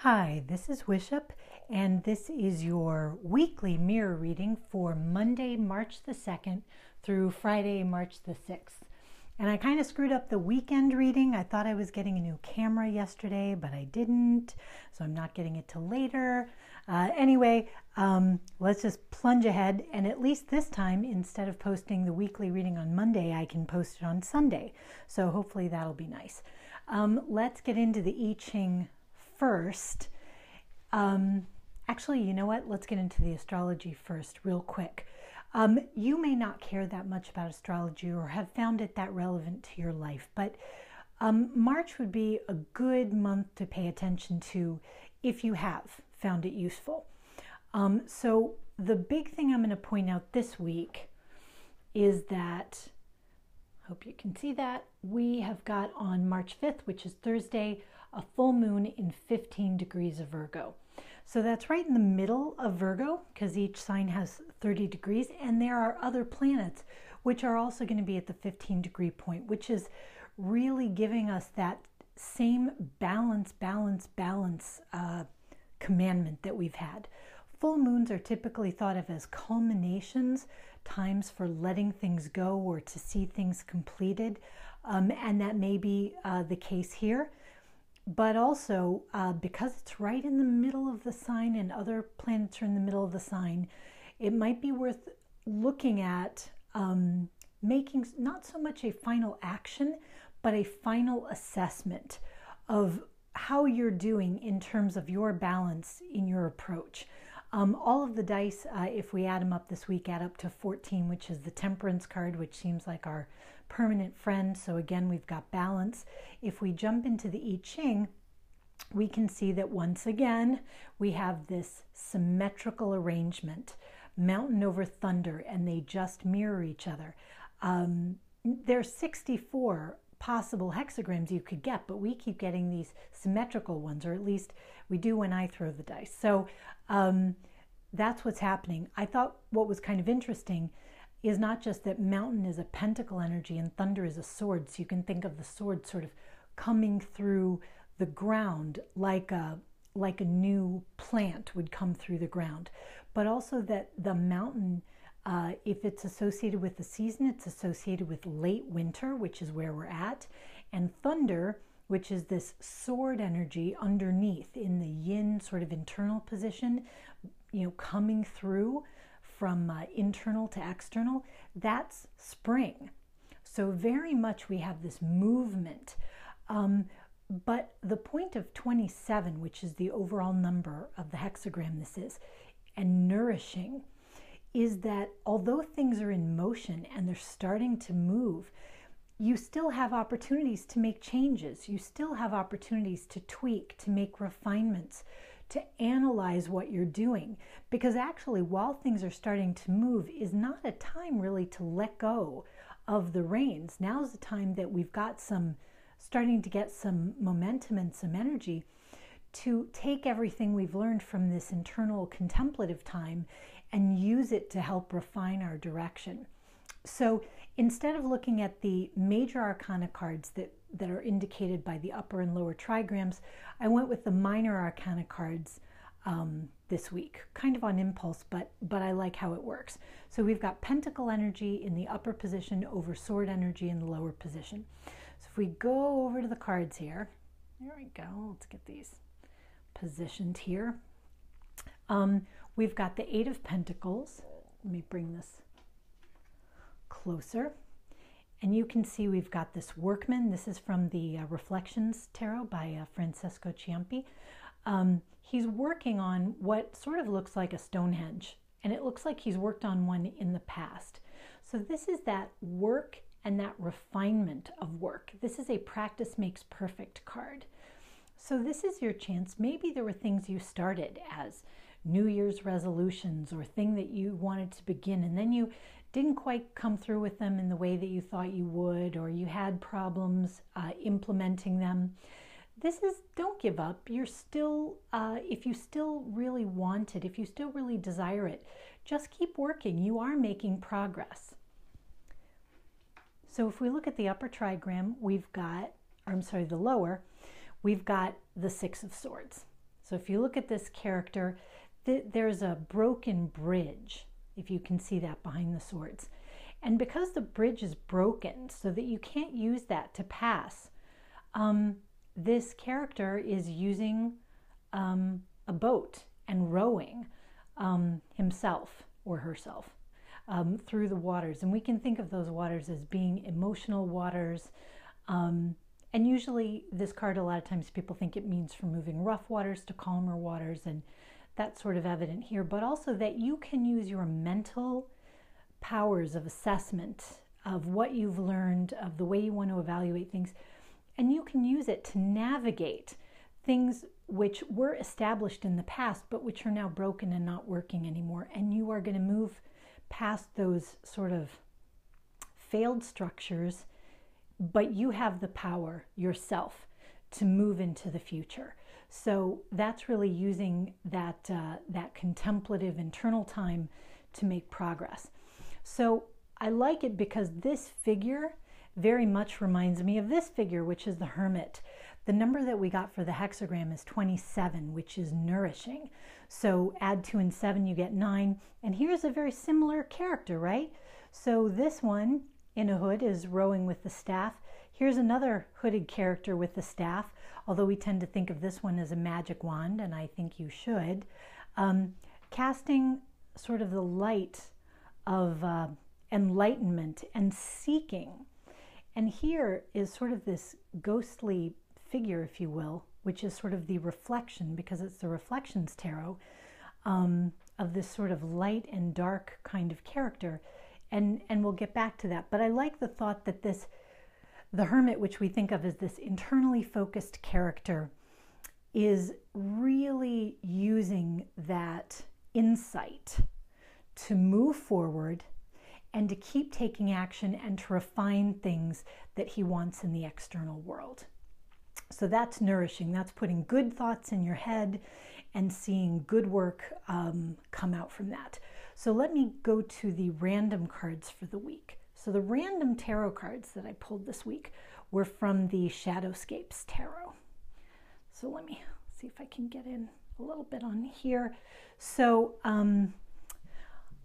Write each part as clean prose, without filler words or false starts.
Hi, this is Wishup, and this is your weekly mirror reading for Monday, March the 2nd through Friday, March the 6th. And I kind of screwed up the weekend reading. I thought I was getting a new camera yesterday, but I didn't, so I'm not getting it till later. Anyway, let's just plunge ahead, and at least this time, instead of posting the weekly reading on Monday, I can post it on Sunday. So hopefully that'll be nice. Let's get into the I Ching first. Actually, you know what? Let's get into the astrology first real quick. You may not care that much about astrology or have found it that relevant to your life, but March would be a good month to pay attention to if you have found it useful. So the big thing I'm going to point out this week is that, hope you can see that, we have got on March 5th, which is Thursday, a full moon in 15 degrees of Virgo. So that's right in the middle of Virgo, because each sign has 30 degrees, and there are other planets which are also going to be at the 15-degree point, which is really giving us that same balance commandment that we've had. Full moons are typically thought of as culminations, times for letting things go or to see things completed, and that may be the case here. But also, because it's right in the middle of the sign and other planets are in the middle of the sign, it might be worth looking at making not so much a final action, but a final assessment of how you're doing in terms of your balance in your approach. All of the dice, if we add them up this week, add up to 14, which is the Temperance card, which seems like our permanent friend. So again, we've got balance. If we jump into the I Ching, we can see that once again, we have this symmetrical arrangement, mountain over thunder, and they just mirror each other. There's 64 possible hexagrams you could get, but we keep getting these symmetrical ones, or at least we do when I throw the dice. So that's what's happening. I thought what was kind of interesting is not just that mountain is a pentacle energy and thunder is a sword, so you can think of the sword sort of coming through the ground like a new plant would come through the ground, but also that the mountain, if it's associated with the season, it's associated with late winter, which is where we're at, and thunder, which is this sword energy underneath in the yin sort of internal position, coming through from internal to external, that's spring. So very much we have this movement. But the point of 27, which is the overall number of the hexagram this is, and nourishing, is that although things are in motion and they're starting to move, you still have opportunities to make changes. You still have opportunities to tweak, to make refinements, to analyze what you're doing. Because actually, while things are starting to move, is not a time really to let go of the reins. Now's the time that we've got starting to get some momentum and some energy to take everything we've learned from this internal contemplative time and use it to help refine our direction. So instead of looking at the major arcana cards that are indicated by the upper and lower trigrams, I went with the minor arcana cards this week, kind of on impulse, but I like how it works. So we've got pentacle energy in the upper position over sword energy in the lower position. So if we go over to the cards here, there we go, let's get these positioned here. We've got the Eight of Pentacles. Let me bring this closer. And you can see we've got this workman. This is from the Reflections Tarot by Francesco Ciampi. He's working on what sort of looks like a Stonehenge, and it looks like he's worked on one in the past. So this is that work and that refinement of work. This is a practice makes perfect card. So this is your chance. Maybe there were things you started as New Year's resolutions or thing that you wanted to begin, and then you didn't quite come through with them in the way that you thought you would, or you had problems implementing them. Don't give up. You're still, if you still really want it, if you still really desire it, just keep working. You are making progress. So if we look at the upper trigram, the lower, we've got the Six of Swords. So if you look at this character, there's a broken bridge, if you can see that behind the swords. And because the bridge is broken so that you can't use that to pass, this character is using a boat and rowing himself or herself through the waters. And we can think of those waters as being emotional waters. And usually this card, a lot of times people think it means from moving rough waters to calmer waters, and that's sort of evident here. But also that you can use your mental powers of assessment of what you've learned, of the way you want to evaluate things, and you can use it to navigate things which were established in the past but which are now broken and not working anymore. And you are going to move past those sort of failed structures, but you have the power yourself to move into the future. So that's really using that contemplative internal time to make progress. So I like it because this figure very much reminds me of this figure, which is the Hermit. The number that we got for the hexagram is 27, which is nourishing. So add 2 and 7, you get 9. And here's a very similar character, right? So this one in a hood is rowing with the staff. Here's another hooded character with the staff, although we tend to think of this one as a magic wand, and I think you should. Casting sort of the light of enlightenment and seeking. And here is sort of this ghostly figure, if you will, which is sort of the reflection, because it's the Reflections Tarot, of this sort of light and dark kind of character. And we'll get back to that. But I like the thought that the Hermit, which we think of as this internally focused character, is really using that insight to move forward and to keep taking action and to refine things that he wants in the external world. So that's nourishing. That's putting good thoughts in your head and seeing good work come out from that. So let me go to the random cards for the week. So the random tarot cards that I pulled this week were from the Shadowscapes Tarot. So let me see if I can get in a little bit on here. So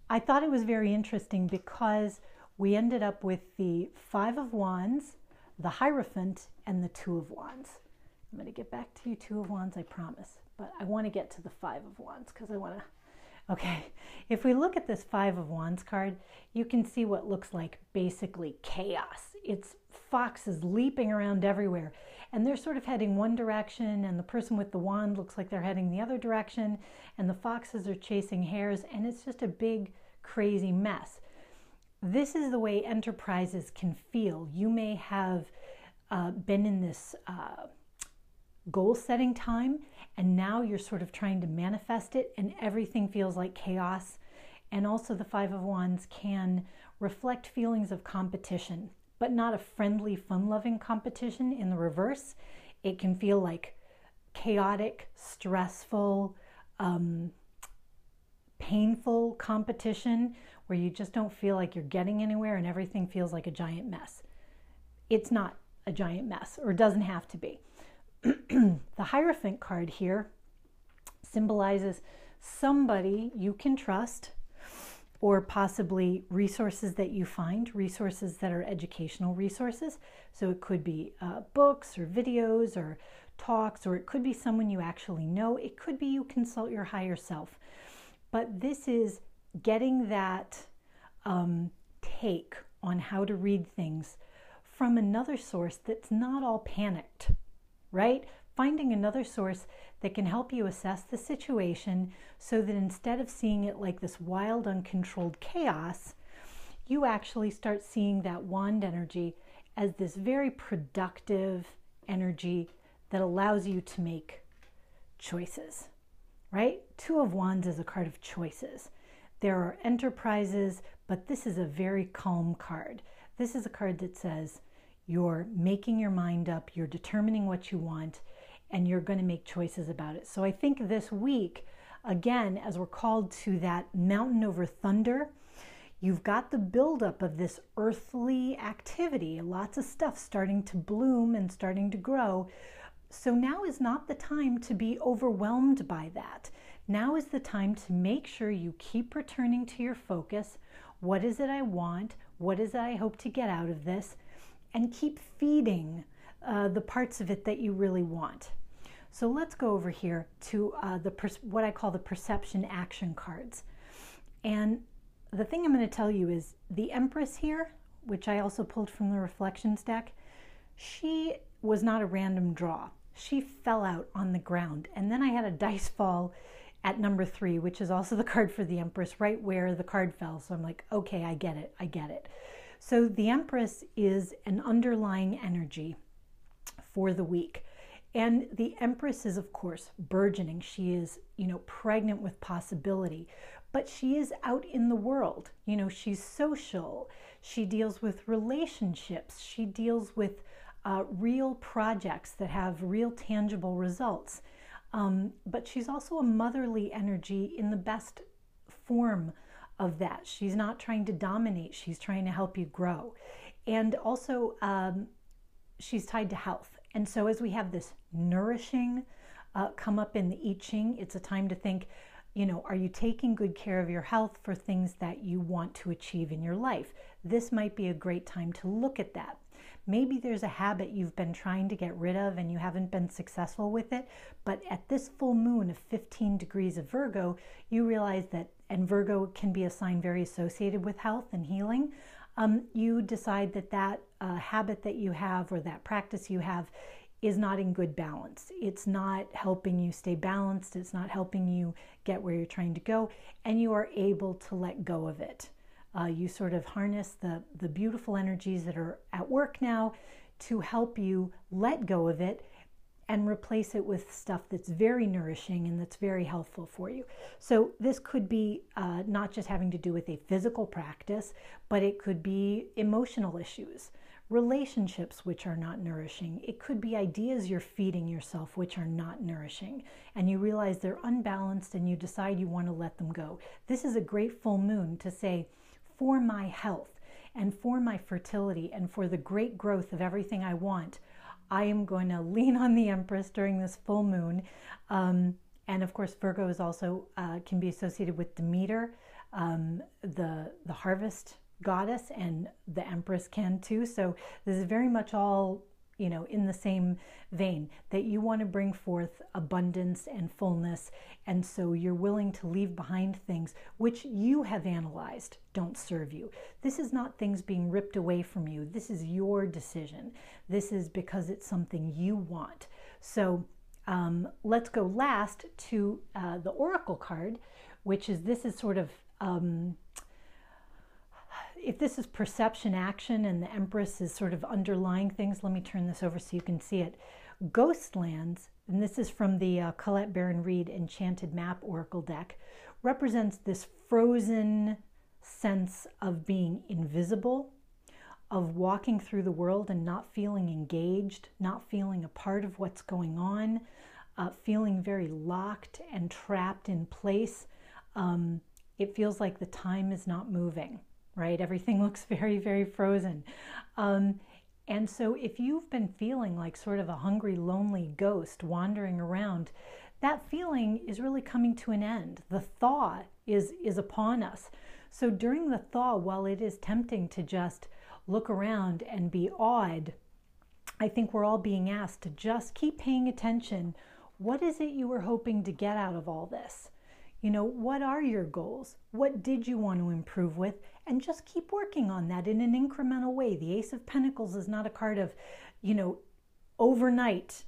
I thought it was very interesting because we ended up with the 5 of Wands, the Hierophant, and the 2 of Wands. I'm going to get back to you 2 of Wands, I promise. But I want to get to the 5 of Wands because I want to... Okay, if we look at this 5 of Wands card, you can see what looks like basically chaos. It's foxes leaping around everywhere, and they're sort of heading one direction, and the person with the wand looks like they're heading the other direction, and the foxes are chasing hares, and it's just a big, crazy mess. This is the way enterprises can feel. You may have been in this goal-setting time, and now you're sort of trying to manifest it, and everything feels like chaos. And also the 5 of Wands can reflect feelings of competition, but not a friendly, fun-loving competition. In the reverse, it can feel like chaotic, stressful, painful competition where you just don't feel like you're getting anywhere and everything feels like a giant mess. It's not a giant mess, or doesn't have to be. The Hierophant card here symbolizes somebody you can trust, or possibly resources that you find, resources that are educational resources. So it could be books or videos or talks, or it could be someone you actually know. It could be you consult your higher self. But this is getting that take on how to read things from another source that's not all panicked, right? Finding another source that can help you assess the situation so that instead of seeing it like this wild, uncontrolled chaos, you actually start seeing that wand energy as this very productive energy that allows you to make choices, right? 2 of Wands is a card of choices. There are enterprises, but this is a very calm card. This is a card that says you're making your mind up, you're determining what you want, and you're going to make choices about it. So I think this week, again, as we're called to that mountain over thunder, you've got the buildup of this earthly activity, lots of stuff starting to bloom and starting to grow, So now is not the time to be overwhelmed by that. Now is the time to make sure you keep returning to your focus. What is it I want? What is it I hope to get out of this? And keep feeding the parts of it that you really want. So let's go over here to what I call the perception action cards. And the thing I'm going to tell you is the Empress here, which I also pulled from the Reflections deck, she was not a random draw. She fell out on the ground. And then I had a dice fall at number 3, which is also the card for the Empress, right where the card fell. So I'm like, okay, I get it. I get it. So the Empress is an underlying energy for the week. And the Empress is, of course, burgeoning. She is, pregnant with possibility. But she is out in the world. She's social. She deals with relationships. She deals with real projects that have real tangible results. But she's also a motherly energy in the best form of that. She's not trying to dominate. She's trying to help you grow. And also, she's tied to health. And so as we have this nourishing come up in the I Ching, it's a time to think, are you taking good care of your health for things that you want to achieve in your life? This might be a great time to look at that. Maybe there's a habit you've been trying to get rid of and you haven't been successful with it, but at this full moon of 15 degrees of Virgo, you realize that, and Virgo can be a sign very associated with health and healing, you decide that habit that you have or that practice you have is not in good balance. It's not helping you stay balanced. It's not helping you get where you're trying to go, and you are able to let go of it. You sort of harness the beautiful energies that are at work now to help you let go of it and replace it with stuff that's very nourishing and that's very helpful for you. So this could be not just having to do with a physical practice, but it could be emotional issues, relationships which are not nourishing. It could be ideas you're feeding yourself which are not nourishing, and you realize they're unbalanced and you decide you want to let them go. This is a great full moon to say, for my health and for my fertility and for the great growth of everything I want, I am going to lean on the Empress during this full moon. And of course, Virgo is also can be associated with Demeter, the harvest goddess, and the Empress can too. So this is very much all, in the same vein, that you want to bring forth abundance and fullness. And so you're willing to leave behind things which you have analyzed don't serve you. This is not things being ripped away from you. This is your decision. This is because it's something you want. So let's go last to the Oracle card, which is, this is sort of, if this is perception action and the Empress is sort of underlying things, let me turn this over so you can see it. Ghostlands, and this is from the Colette Baron Reid Enchanted Map Oracle deck, represents this frozen sense of being invisible, of walking through the world and not feeling engaged, not feeling a part of what's going on, feeling very locked and trapped in place. It feels like the time is not moving, right? Everything looks very, very frozen. And so if you've been feeling like sort of a hungry, lonely ghost wandering around, that feeling is really coming to an end. The thaw is upon us. So during the thaw, while it is tempting to just look around and be awed, I think we're all being asked to just keep paying attention. What is it you were hoping to get out of all this? What are your goals? What did you want to improve with? And just keep working on that in an incremental way. The Ace of Pentacles is not a card of, overnight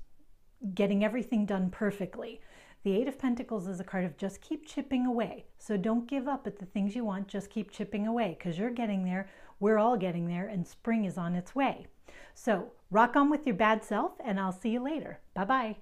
getting everything done perfectly. The Eight of Pentacles is a card of just keep chipping away. So don't give up at the things you want, just keep chipping away, because you're getting there, we're all getting there, and spring is on its way. So rock on with your bad self, and I'll see you later. Bye-bye.